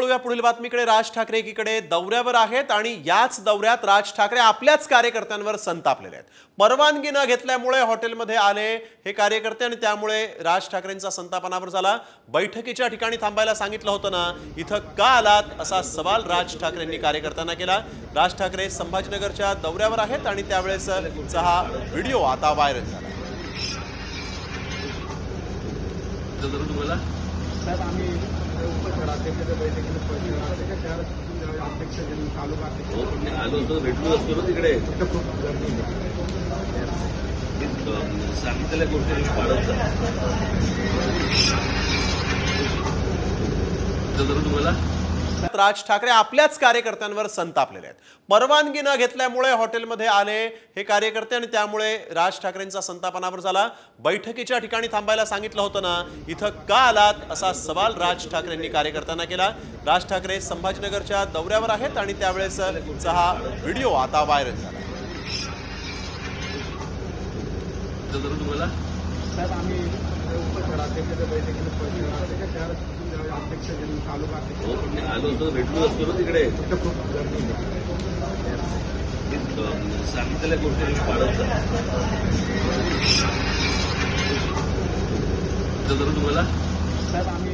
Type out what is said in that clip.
वळूया पुढील बातमीकडे। राज ठाकरे एकीकडे दौऱ्यावर आहेत आणि याच दौऱ्यात राज ठाकरे आपल्याच कार्यकर्त्यांवर संतापलेले आहेत। परवानगी न घेतल्यामुळे हॉटेलमध्ये आले हे कार्यकर्ते आणि त्यामुळे राज ठाकरेंचा संताप अनावर झाला। बैठकीच्या ठिकाणी थांबायला सांगितलं होतं ना, इथं का आलात असा सवाल राज ठाकरेंनी कार्यकर्त्यांना केला। राज ठाकरे संभाजीनगरच्या दौऱ्यावर आहेत आणि त्यावेळेसचा हा व्हिडिओ आता व्हायरल झाला। साहेब आम्ही उपसभापतीच्या बैठकीला अध्यक्ष तालुका आलो असतो भेटलो असतो ना तिकडे सांगितलेल्या गोष्टी पाळत तुम्हाला। राज ठाकरे आपल्याच कार्यकर्त्यांवर संतापलेले आहेत। परवानगी न घेतल्यामुळे हॉटेलमध्ये आले हे कार्यकर्ते आणि त्यामुळे राज ठाकरेंचा संताप अनावर झाला। बैठकीच्या ठिकाणी थांबायला सांगितलं होतं ना, इथं का आलात असा सवाल राज ठाकरेंनी कार्यकर्त्यांना केला। राज ठाकरे संभाजीनगरच्या दौऱ्यावर आहेत आणि त्यावेळेसचा हा व्हिडिओ आता व्हायरल झाला। तुम्हाला साहेब आम्ही उपसभापतीच्या बैठकीला अध्यक्ष तालुका आलो असतो भेटलो असतो ना तिकडे सांगितलेल्या गोष्टी पाळत तुम्हाला। साहेब आम्ही